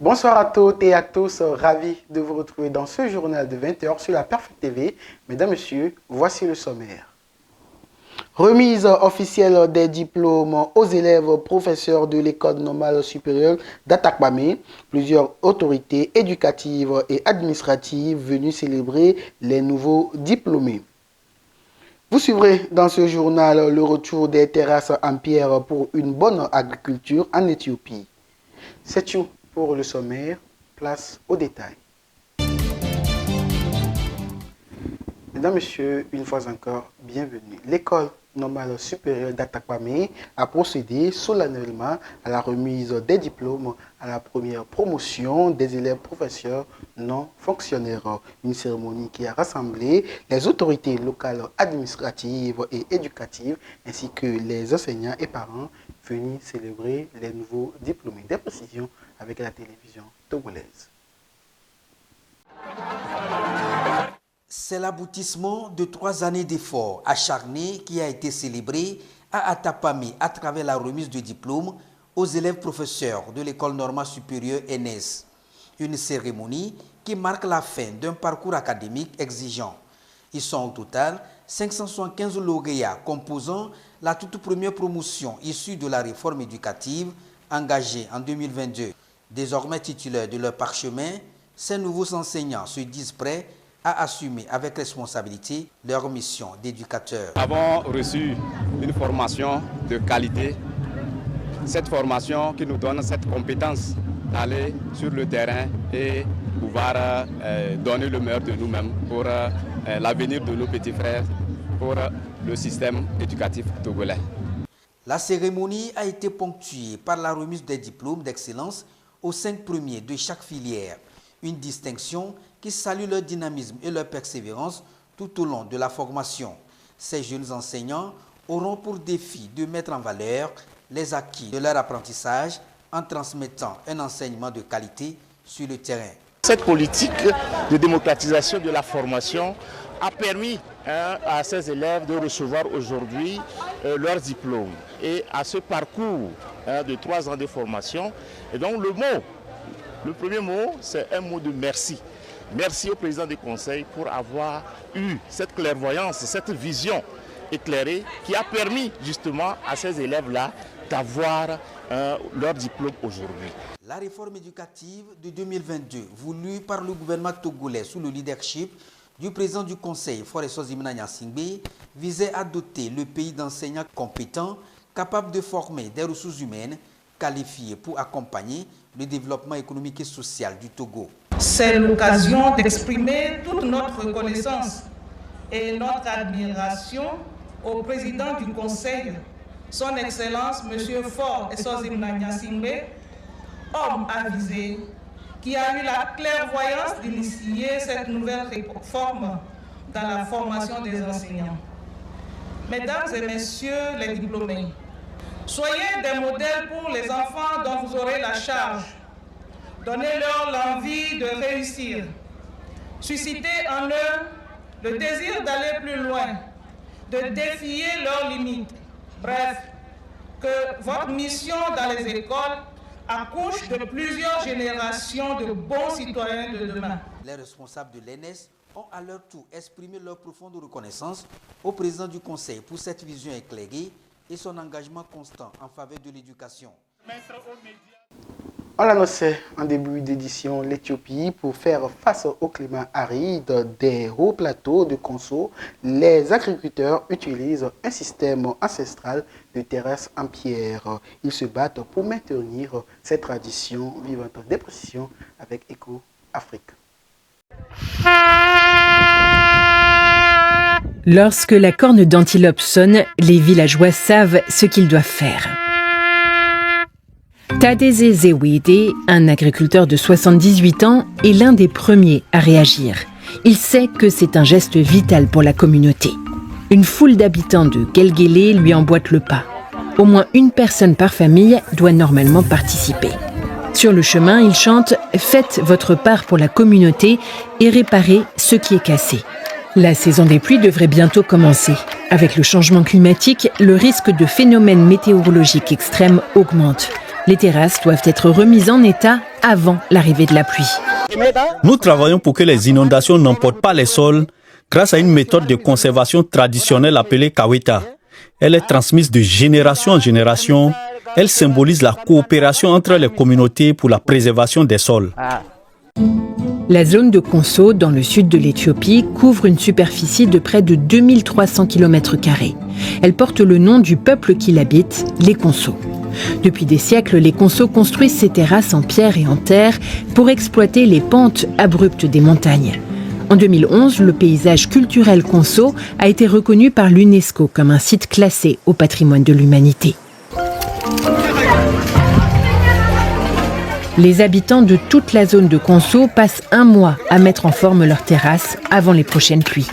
Bonsoir à toutes et à tous, ravi de vous retrouver dans ce journal de 20h sur la Perfect TV. Mesdames, Messieurs, voici le sommaire. Remise officielle des diplômes aux élèves professeurs de l'école normale supérieure d'Atakpamé. Plusieurs autorités éducatives et administratives venues célébrer les nouveaux diplômés. Vous suivrez dans ce journal le retour des terrasses en pierre pour une bonne agriculture en Éthiopie. C'est tout pour le sommaire, place aux détails. Mesdames, Messieurs, une fois encore, bienvenue. L'école normale supérieure d'Atakpamé a procédé solennellement à la remise des diplômes à la première promotion des élèves professeurs non fonctionnaires. Une cérémonie qui a rassemblé les autorités locales, administratives et éducatives, ainsi que les enseignants et parents venus célébrer les nouveaux diplômés. Des précisions avec la télévision togolaise. C'est l'aboutissement de 3 années d'efforts acharnés qui a été célébré à Atapamé à travers la remise de diplômes aux élèves professeurs de l'école normale supérieure NS. Une cérémonie qui marque la fin d'un parcours académique exigeant. Ils sont au total 575 lauréats composant la toute première promotion issue de la réforme éducative engagée en 2022. Désormais titulaires de leur parchemin, ces nouveaux enseignants se disent prêts à assumer avec responsabilité leur mission d'éducateur. Nous avons reçu une formation de qualité. Cette formation qui nous donne cette compétence d'aller sur le terrain et pouvoir donner le meilleur de nous-mêmes pour l'avenir de nos petits frères, pour le système éducatif togolais. La cérémonie a été ponctuée par la remise des diplômes d'excellence aux 5 premiers de chaque filière. Une distinction qui salue leur dynamisme et leur persévérance tout au long de la formation. Ces jeunes enseignants auront pour défi de mettre en valeur les acquis de leur apprentissage en transmettant un enseignement de qualité sur le terrain. Cette politique de démocratisation de la formation a permis à ces élèves de recevoir aujourd'hui leur diplôme. Et à ce parcours de 3 ans de formation, et donc le premier mot, c'est un mot de merci. Merci au président du conseil pour avoir eu cette clairvoyance, cette vision éclairée qui a permis justement à ces élèves-là d'avoir leur diplôme aujourd'hui. La réforme éducative de 2022, voulue par le gouvernement togolais sous le leadership du président du conseil, Foreso Zimna Singbe, visait à doter le pays d'enseignants compétents, capables de former des ressources humaines qualifiées pour accompagner le développement économique et social du Togo. C'est l'occasion d'exprimer toute notre reconnaissance et notre admiration au président du Conseil, son Excellence M. Foreso Zimna Singbe, homme avisé, qui a eu la clairvoyance d'initier cette nouvelle réforme dans la formation des enseignants. Mesdames et messieurs les diplômés, soyez des modèles pour les enfants dont vous aurez la charge. Donnez-leur l'envie de réussir. Suscitez en eux le désir d'aller plus loin, de défier leurs limites. Bref, que votre mission dans les écoles accouche de plusieurs générations de bons citoyens de demain. Les responsables de l'ENS ont à leur tour exprimé leur profonde reconnaissance au président du Conseil pour cette vision éclairée et son engagement constant en faveur de l'éducation. On l'annonçait en début d'édition, l'Éthiopie, pour faire face au climat aride des hauts plateaux de Konso, les agriculteurs utilisent un système ancestral de terrasses en pierre. Ils se battent pour maintenir cette tradition vivante. Des précisions avec Eco Afrique. Lorsque la corne d'antilope sonne, les villageois savent ce qu'ils doivent faire. Tadeze Zewede, un agriculteur de 78 ans, est l'un des premiers à réagir. Il sait que c'est un geste vital pour la communauté. Une foule d'habitants de Gelgele lui emboîte le pas. Au moins une personne par famille doit normalement participer. Sur le chemin, il chante « Faites votre part pour la communauté et réparez ce qui est cassé ». La saison des pluies devrait bientôt commencer. Avec le changement climatique, le risque de phénomènes météorologiques extrêmes augmente. Les terrasses doivent être remises en état avant l'arrivée de la pluie. Nous travaillons pour que les inondations n'emportent pas les sols grâce à une méthode de conservation traditionnelle appelée Kaweta. Elle est transmise de génération en génération. Elle symbolise la coopération entre les communautés pour la préservation des sols. La zone de Konso, dans le sud de l'Éthiopie, couvre une superficie de près de 2300 km². Elle porte le nom du peuple qui l'habite, les Konso. Depuis des siècles, les Konso construisent ces terrasses en pierre et en terre pour exploiter les pentes abruptes des montagnes. En 2011, le paysage culturel Konso a été reconnu par l'UNESCO comme un site classé au patrimoine de l'humanité. Les habitants de toute la zone de Konso passent un mois à mettre en forme leurs terrasses avant les prochaines pluies.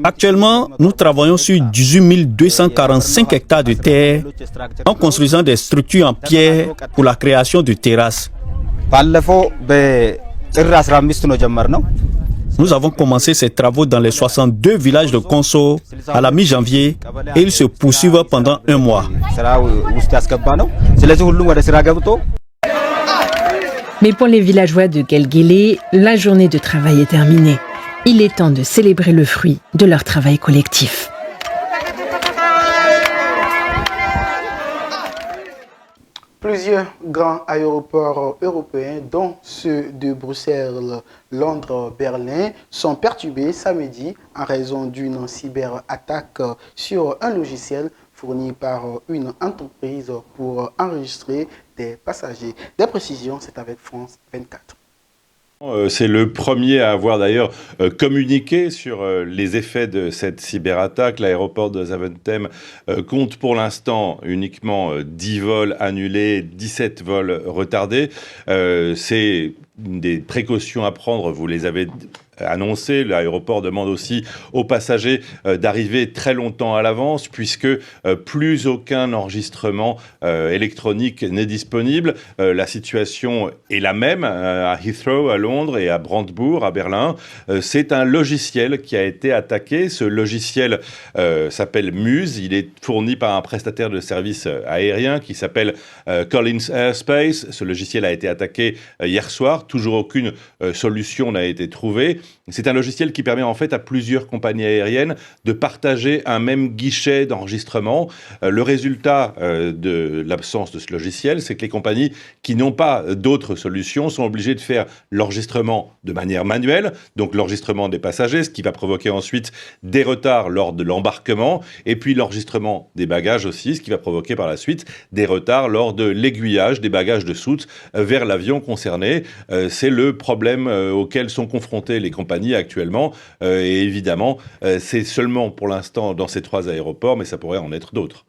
Actuellement, nous travaillons sur 18 245 hectares de terre en construisant des structures en pierre pour la création de terrasses. Nous avons commencé ces travaux dans les 62 villages de Konso à la mi-janvier et ils se poursuivent pendant un mois. Mais pour les villageois de Gelgele, la journée de travail est terminée. Il est temps de célébrer le fruit de leur travail collectif. Plusieurs grands aéroports européens, dont ceux de Bruxelles, Londres, Berlin, sont perturbés samedi en raison d'une cyberattaque sur un logiciel fourni par une entreprise pour enregistrer des passagers. Des précisions, c'est avec France 24. C'est le premier à avoir d'ailleurs communiqué sur les effets de cette cyberattaque. L'aéroport de Zaventem compte pour l'instant uniquement 10 vols annulés, 17 vols retardés. C'est des précautions à prendre, vous les avez annoncé. L'aéroport demande aussi aux passagers d'arriver très longtemps à l'avance puisque plus aucun enregistrement électronique n'est disponible. La situation est la même à Heathrow, à Londres et à Brandebourg, à Berlin. C'est un logiciel qui a été attaqué. Ce logiciel s'appelle Muse. Il est fourni par un prestataire de services aériens qui s'appelle Collins Airspace. Ce logiciel a été attaqué hier soir. Toujours aucune solution n'a été trouvée. C'est un logiciel qui permet en fait à plusieurs compagnies aériennes de partager un même guichet d'enregistrement. Le résultat de l'absence de ce logiciel, c'est que les compagnies qui n'ont pas d'autres solutions sont obligées de faire l'enregistrement de manière manuelle, donc l'enregistrement des passagers, ce qui va provoquer ensuite des retards lors de l'embarquement, et puis l'enregistrement des bagages aussi, ce qui va provoquer par la suite des retards lors de l'aiguillage des bagages de soute vers l'avion concerné. C'est le problème auquel sont confrontés les compagnies actuellement et évidemment c'est seulement pour l'instant dans ces 3 aéroports, mais ça pourrait en être d'autres.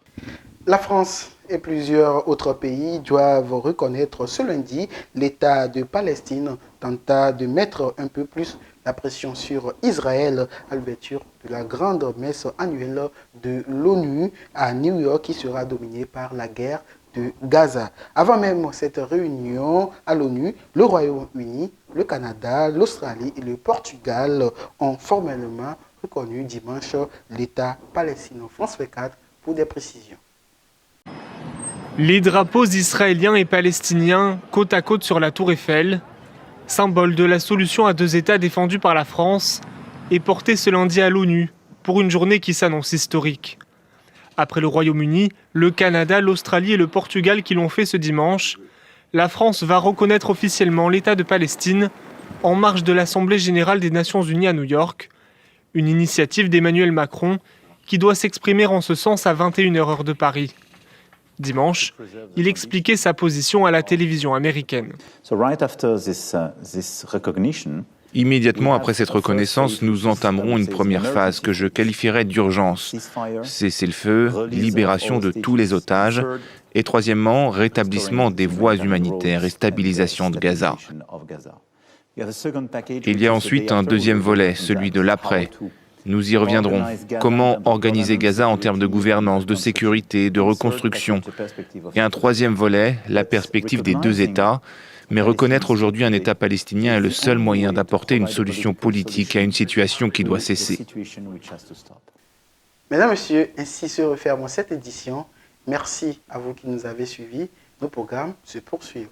La France et plusieurs autres pays doivent reconnaître ce lundi l'État de Palestine tenta de mettre un peu plus la pression sur Israël à l'ouverture de la grande messe annuelle de l'ONU à New York qui sera dominée par la guerre de Gaza. Avant même cette réunion à l'ONU, le Royaume-Uni, le Canada, l'Australie et le Portugal ont formellement reconnu dimanche l'État palestinien. France 24 pour des précisions. Les drapeaux israéliens et palestiniens côte à côte sur la Tour Eiffel, symbole de la solution à 2 États défendue par la France, est porté ce lundi à l'ONU pour une journée qui s'annonce historique. Après le Royaume-Uni, le Canada, l'Australie et le Portugal qui l'ont fait ce dimanche, la France va reconnaître officiellement l'État de Palestine en marge de l'Assemblée générale des Nations unies à New York, une initiative d'Emmanuel Macron qui doit s'exprimer en ce sens à 21h heure de Paris. Dimanche, il expliquait sa position à la télévision américaine. Immédiatement après cette reconnaissance, nous entamerons une première phase que je qualifierais d'urgence. Cessez-le-feu, libération de tous les otages et troisièmement, rétablissement des voies humanitaires et stabilisation de Gaza. Il y a ensuite un deuxième volet, celui de l'après. Nous y reviendrons. Comment organiser Gaza en termes de gouvernance, de sécurité, de reconstruction. Et un troisième volet, la perspective des 2 États, Mais reconnaître aujourd'hui un État palestinien est le seul moyen d'apporter une solution politique à une situation qui doit cesser. Mesdames, Messieurs, ainsi se referme cette édition. Merci à vous qui nous avez suivis. Nos programmes se poursuivent.